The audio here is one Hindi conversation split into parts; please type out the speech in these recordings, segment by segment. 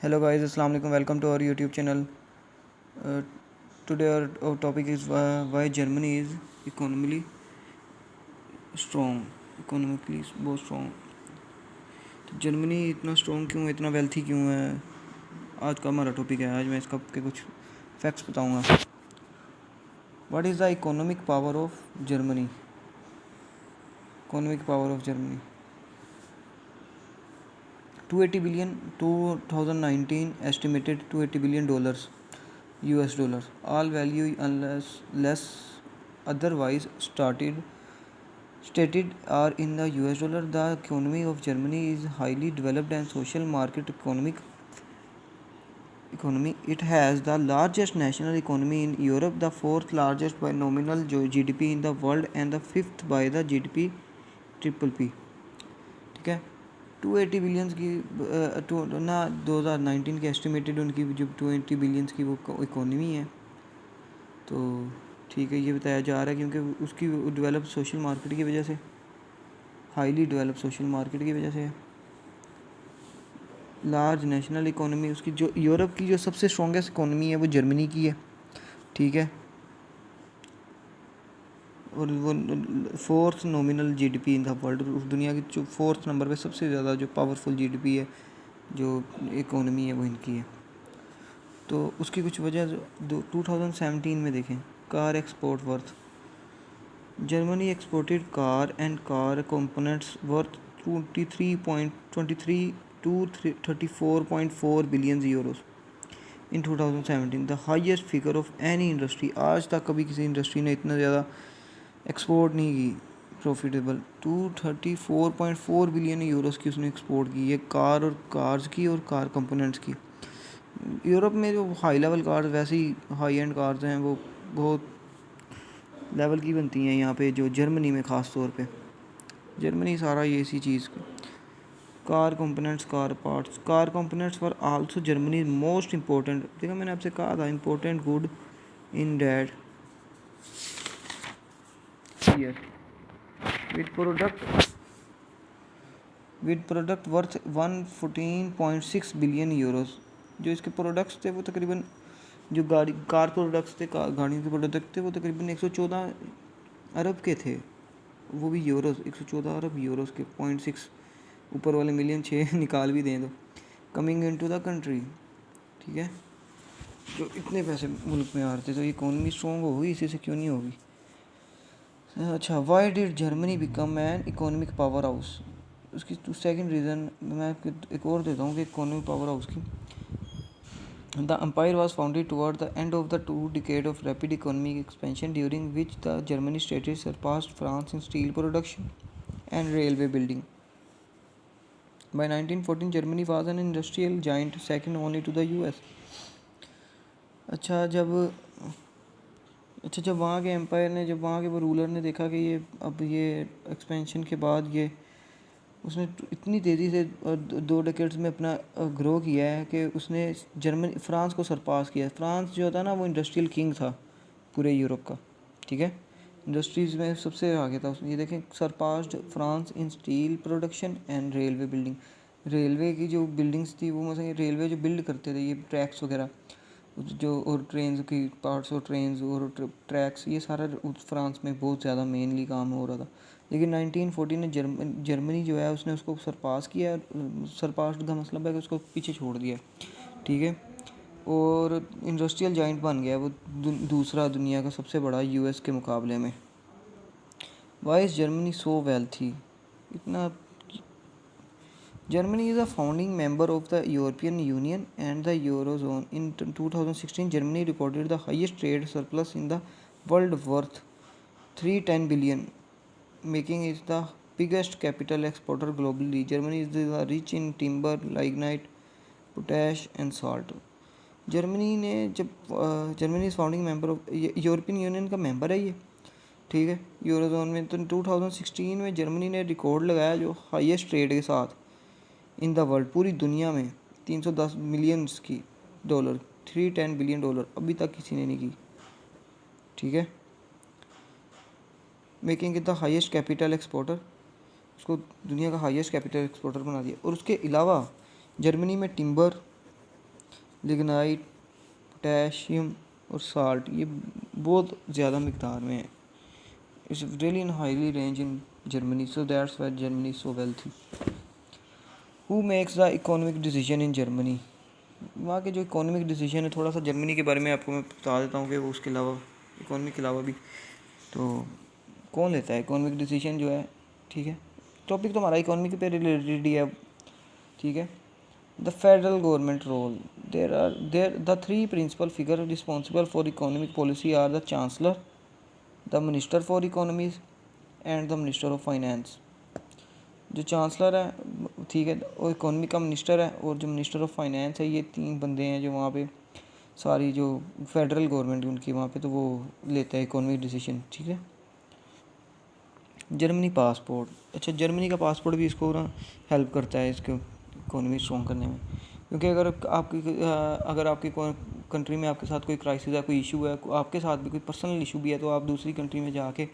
Hello guys, Assalamu alaikum. Welcome to our YouTube channel. Uh, Today our topic is why Germany is economically strong. Economically बहुत strong. तो जर्मनी इतना स्ट्रॉन्ग क्यों है, इतना वेल्थी क्यों है, आज का हमारा टॉपिक है। आज मैं इसका के कुछ फैक्ट्स बताऊंगा। What is the economic power of Germany? Economic power of Germany 280 billion 2019 estimated $280 billion US dollars, all value unless less otherwise stated are in the US dollar. The economy of Germany is highly developed and social market economy. It has the largest national economy in Europe, the fourth largest by nominal GDP in the world, and the fifth by the GDP triple P. ठीक है, 280 बिलियंस की 2019 के एस्टिमेटेड उनकी जो 280 बिलियंस की वो इकोनॉमी है। तो ठीक है, ये बताया जा रहा है क्योंकि उसकी डेवलप सोशल मार्केट की वजह से, हाईली डेवलप सोशल मार्केट की वजह से है। लार्ज नेशनल इकोनॉमी उसकी, जो यूरोप की जो सबसे स्ट्रॉन्गेस्ट इकोनॉमी है वो जर्मनी की है। ठीक है, और वो fourth nominal GDP in the world, दुनिया की जो फोर्थ नंबर पे सबसे ज़्यादा जो पावरफुल जीडीपी है, जो इकोनॉमी है वो इनकी है। तो उसकी कुछ वजह 2017 में देखें, car export worth, Germany exported car and car components worth 23.23 to 34.4 billion euros in 2017, the highest figure of any industry। आज तक कभी किसी इंडस्ट्री ने इतना ज़्यादा एक्सपोर्ट नहीं की प्रॉफिटेबल। 234.4 बिलियन यूरोस की उसने एक्सपोर्ट की है, कार और कार्स की और कार कंपोनेंट्स की। यूरोप में जो हाई लेवल कार्स, वैसे ही हाई एंड कार्स हैं, वो बहुत लेवल की बनती हैं यहाँ पे, जो जर्मनी में ख़ास तौर पे। जर्मनी सारा ये इसी चीज़ का, car components, car parts, car components for also Germany most important. देखा, मैंने आपसे कहा था important good in that year with product worth 114.6 billion Euros. जो इसके प्रोडक्ट्स थे वो तकरीबन, जो कार प्रोडक्ट्स थे, गाड़ियों के प्रोडक्ट थे, वो तकरीबन 114 अरब के थे, वो भी यूरोस। 114 अरब यूरोस के 0.6, ऊपर वाले मिलियन 6 निकाल भी दें तो, coming in to the country. ठीक है, जो इतने पैसे मुल्क में आ रहे थे, तो इकोनॉमी स्ट्रॉन्ग होगी, इसी से क्यों नहीं होगी। अच्छा, why did Germany become an economic power house? उसकी सेकंड रीज़न मैं आपको एक और देता हूँ कि इकोनॉमिक पावर हाउस की। The empire was founded toward the end of the 2 decades of rapid economic expansion, during which the German state surpassed France in steel production and railway building. By 1914, Germany was an industrial giant, second only to the US. जब वहाँ के एम्पायर ने, जब वहाँ के वो रूलर ने देखा कि ये अब ये एक्सपेंशन के बाद ये उसने इतनी तेज़ी से 2 डेकेड्स में अपना ग्रो किया है कि उसने फ्रांस को सरपास किया। फ्रांस जो था ना, वो इंडस्ट्रियल किंग था पूरे यूरोप का। ठीक है, इंडस्ट्रीज़ में सबसे आगे था। ये देखें, surpassed France in steel production and railway building. Railway की जो बिल्डिंग्स थी, वो मतलब रेलवे जो बिल्ड करते थे, ये ट्रैक्स वगैरह जो, और ट्रेन की पार्ट्स और ट्रेन और ट्रैक्स, ये सारा फ्रांस में बहुत ज़्यादा मेनली काम हो रहा था। लेकिन 1914 में जर्मनी जो है उसने उसको सरपास किया। सरपास्ड का मतलब है कि उसको पीछे छोड़ दिया। ठीक है, और इंडस्ट्रियल जाइंट बन गया वो, दूसरा दुनिया का सबसे बड़ा यूएस के मुकाबले में। Why is Germany so wealthy? इतना, Germany is a founding member of the European Union and the Eurozone. In 2016, Germany reported the highest trade surplus in the world worth 310 billion, making it the biggest capital exporter globally. Germany is rich in timber, lignite, potash and salt. Germany ने जब Germany is founding member of European union का मेंबर है ये। ठीक है, यूरोजोन में। तो 2016 में जर्मनी ने रिकॉर्ड लगाया जो हाईएस्ट ट्रेड के साथ इन द वर्ल्ड, पूरी दुनिया में 310 मिलियंस की डॉलर, 310 बिलियन डॉलर अभी तक किसी ने नहीं की। ठीक है, making it the highest capital exporter, उसको दुनिया का हाईएस्ट कैपिटल एक्सपोर्टर बना दिया। और उसके अलावा जर्मनी में टिम्बर, लिग्नाइट, पोटेशियम और साल्ट, ये बहुत ज़्यादा मकदार में है. It's really in highly range in Germany, so that's why Germany so wealthy. Who makes the economic decision in Germany? वहाँ के जो इकोनॉमिक डिसीजन है, थोड़ा सा जर्मनी के बारे में आपको मैं बता देता हूँ कि वो उसके अलावा, इकोनॉमी के अलावा भी तो कौन लेता है इकोनॉमिक डिसीजन जो है. ठीक है, टॉपिक तो हमारा इकोनॉमी के पे रिलेटेड ही है. ठीक है. The federal government role, there the three principal figure responsible for economic policy are the chancellor, the minister for economies and the minister of finance. जो चांसलर है, ठीक है, वो इकोनॉमी का मिनिस्टर है, और जो मिनिस्टर ऑफ फाइनेंस है, ये तीन बंदे हैं जो वहाँ पे सारी जो फेडरल गवर्नमेंट उनकी वहाँ पे तो वो लेता है इकोनॉमिक डिसीजन. ठीक है. जर्मनी पासपोर्ट, अच्छा जर्मनी का पासपोर्ट भी इसको ना हेल्प करता है इसको इकोनॉमी स्ट्रॉन्ग करने में. क्योंकि अगर आपकी कंट्री में आपके साथ कोई क्राइसिस है, कोई इशू है, आपके साथ भी कोई पर्सनल इशू भी है, तो आप दूसरी कंट्री में जाके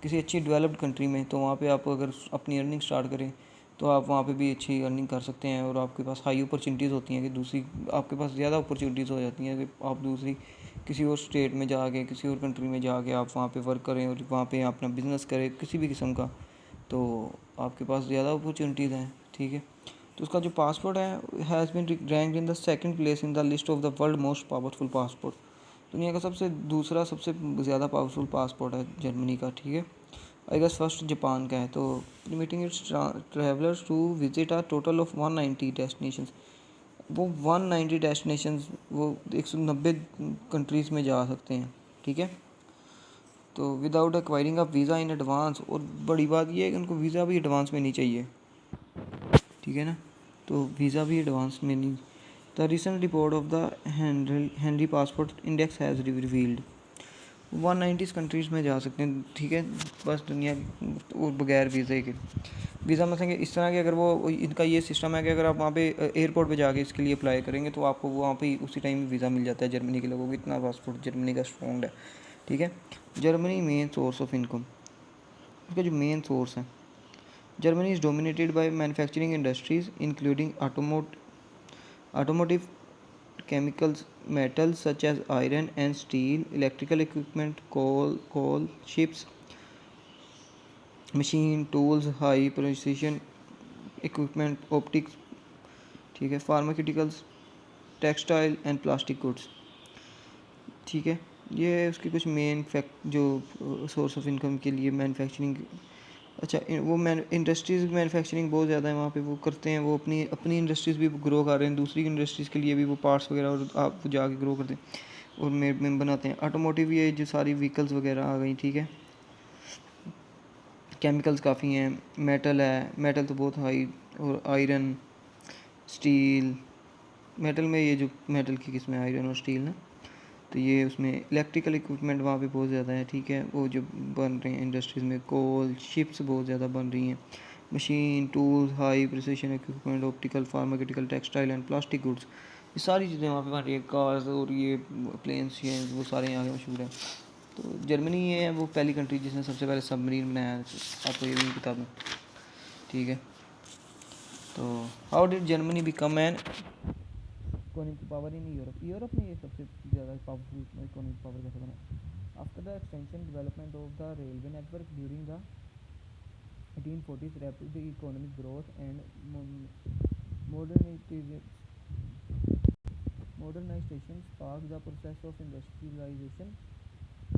किसी अच्छी डेवलप्ड कंट्री में, तो वहाँ पे आप अगर अपनी अर्निंग स्टार्ट करें तो आप वहाँ पे भी अच्छी अर्निंग कर सकते हैं. और आपके पास हाई अपॉर्चुनिटीज़ होती हैं कि दूसरी, आपके पास ज़्यादा अपॉर्चुनिटीज़ हो जाती हैं कि आप दूसरी किसी और स्टेट में जाके, किसी और कंट्री में जाके आप वहाँ पे वर्क करें और वहाँ पे अपना बिज़नेस करें किसी भी किस्म का, तो आपके पास ज़्यादा अपॉर्चुनिटीज़ हैं. ठीक है. तो उसका जो पासपोर्ट है has been ranked in the second place in the list of the world most powerful passport. दुनिया का सबसे ज़्यादा पावरफुल पासपोर्ट है जर्मनी का. ठीक है. आई गेस फर्स्ट जापान का है. तो permitting its travellers to visit a total of 190 destinations. वो 190 डेस्टिनेशंस, वो 190 कंट्रीज़ में जा सकते हैं. ठीक है. तो without acquiring a visa in advance, और बड़ी बात ये है कि उनको वीज़ा भी एडवांस में नहीं चाहिए. ठीक है ना. तो वीज़ा भी एडवांस में नहीं. The recent report of the Henry passport index has revealed 190 countries में जा सकते हैं. ठीक है. बस दुनिया और बगैर वीज़े के. वीज़ा मतलब इस तरह के, अगर वो इनका ये सिस्टम है कि अगर आप वहाँ पे एयरपोर्ट पे जाके इसके लिए अप्लाई करेंगे तो आपको वहाँ पे उसी टाइम वीज़ा मिल जाता है. जर्मनी के लोगों को इतना पासपोर्ट जर्मनी का स्ट्रॉन्ग है. ठीक है. Germany main source of income, इसका जो मेन सोर्स है, Germany is dominated by manufacturing industries including automotive, chemicals, metals such as iron and steel, electrical equipment, coal, ships, machine tools, high precision equipment, optics. ठीक है. Pharmaceuticals, textile and plastic goods. ठीक है. ये उसकी कुछ मेन फैक्ट जो सोर्स ऑफ इनकम के लिए मैन्युफैक्चरिंग. अच्छा, वो इंडस्ट्रीज़ मैन्युफैक्चरिंग बहुत ज़्यादा है वहाँ पे, वो करते हैं, वो अपनी अपनी इंडस्ट्रीज़ भी ग्रो कर रहे हैं, दूसरी इंडस्ट्रीज़ के लिए भी वो पार्ट्स वगैरह और आप जाके ग्रो करते हैं और में बनाते हैं. ऑटोमोटिव, ये जो सारी व्हीकल्स वगैरह आ गई. ठीक है. केमिकल्स काफ़ी हैं. मेटल है, मेटल तो बहुत हाई, और आयरन, स्टील. मेटल में ये जो मेटल की किस्में आयरन और स्टील ना, तो ये उसमें इलेक्ट्रिकल इक्विपमेंट वहाँ पे बहुत ज़्यादा है. ठीक है. वो जो बन रहे हैं इंडस्ट्रीज़ में, कोल, शिप्स बहुत ज़्यादा बन रही हैं, machine tools, high precision equipment, optical, pharmaceutical, textile and plastic goods, ये सारी चीज़ें वहाँ पे बन रही है. कार्स और ये प्लेन्स हैं, वो सारे यहाँ के मशहूर हैं. तो जर्मनी ये है वो पहली कंट्री जिसने सबसे पहले सबमरीन बनाया है. आपको ये भी बता दूँ. ठीक है. तो how did Germany become an economic power in Europe में ये सबसे ज़्यादा पावरफुल इकोनॉमिक पावर कैसे बना? After the extension development of the railway network during the 1840s, rapid economic growth and modernization sparked the process of industrialization.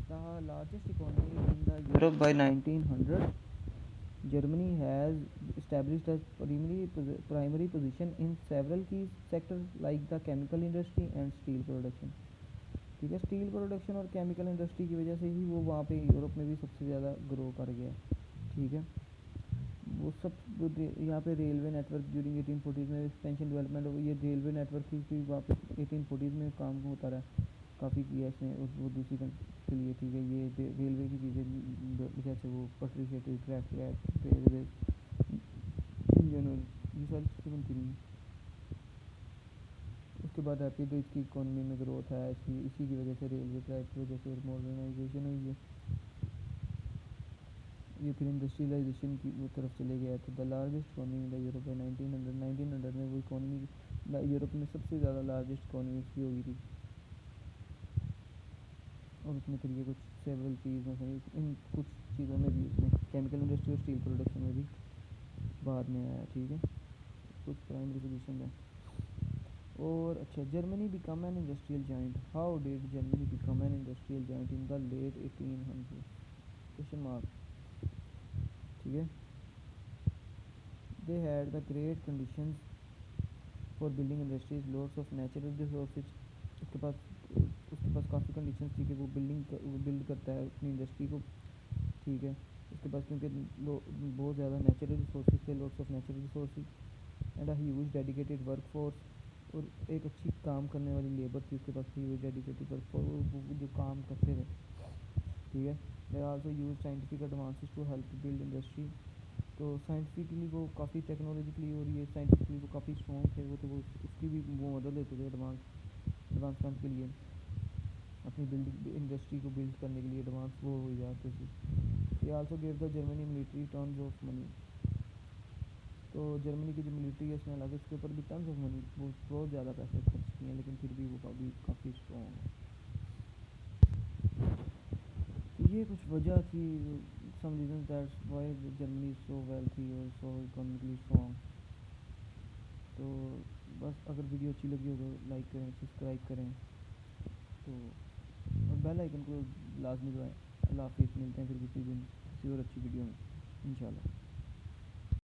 The largest economy in the Europe by 1900, Germany has established a primary position in several key sectors like the chemical industry and steel production. ठीक है. स्टील प्रोडक्शन और केमिकल इंडस्ट्री की वजह से ही वो वहाँ पे यूरोप में भी सबसे ज़्यादा ग्रो कर गया. ठीक है. वो सब यहाँ पे रेलवे नेटवर्क ड्यूरिंग 1840s में एक्सपेंशन डेवलपमेंट हो, ये रेलवे नेटवर्क की वहाँ पे 1840s में काम होता रहा. काफ़ी किया इसने वो दूसरी कंट्री के लिए. ठीक है. ये रेलवे की चीज़ें जैसे वो पटरी शटरी, ट्रैक व्रैक, रेलवे इंजन, ये सारी चीज़ें बनती रही. उसके बाद रैपिड इसकी इकोनॉमी में ग्रोथ है, इसी की वजह से रेलवे ट्रैक की वजह से मॉडर्नाइजेशन हुई है. ये फिर इंडस्ट्रियलाइजेशन की वो तरफ चले गया. तो the largest economy in the Europe है 1900 में वो इकोनॉमी यूरोप में सबसे ज़्यादा लार्जेस्ट इकॉनमी उसकी होगी थी। और उसने फिर ये कुछ सेवरल चीज़ों से इन कुछ चीज़ों में भी उसने केमिकल इंडस्ट्री और स्टील प्रोडक्शन में भी बाद में आया, ठीक है। कुछ प्राइमरी पोजीशन है। और अच्छा, Germany become an industrial giant, how did Germany become an industrial giant in the late 1800 question mark, ठीक है। They had the great conditions for building industries, lots of natural resources. उसके पास काफ़ी कंडीशंस थी कि वो बिल्ड करता है अपनी इंडस्ट्री को, ठीक है। उसके पास क्योंकि बहुत ज़्यादा नेचुरल रिसोर्सेज थे, lots of natural resources and a huge dedicated work force, और एक अच्छी काम करने वाली लेबर थी उसके पास, ह्यूज डेडिकेटेड वर्क फोर्स, वो जो काम करते थे, ठीक है। They also use scientific advances to help build industry. तो साइंटिफिकली वो काफ़ी टेक्नोलॉजिकली और ये साइंटिफिकली वो काफ़ी स्ट्रॉन्ग थे, तो वो उसकी भी वो मदद लेते थे एडवांसमेंट के लिए, अपनी बिल्डिंग इंडस्ट्री को बिल्ड करने के लिए एडवांस वो हो जाते थे। ये also gave the Germany military tons of money. तो जर्मनी की जो मिलिट्री है उसने हालांकि उसके ऊपर भी टन्स ऑफ मनी, वो बहुत ज़्यादा पैसे खर्च किए हैं, लेकिन फिर भी वो काफ़ी स्ट्रॉन्ग है। तो ये कुछ वजह थी, some reason that's why Germany so wealthy और सो इकोनॉमिकली स्ट्रॉन्ग। तो बस, अगर वीडियो अच्छी लगी हो तो लाइक करें, सब्सक्राइब करें, तो और बेल आइकन को लाजमी दबाएं। अल्लाह हाफिज़, मिलते हैं फिर किसी दिन किसी और अच्छी वीडियो में इंशाल्लाह।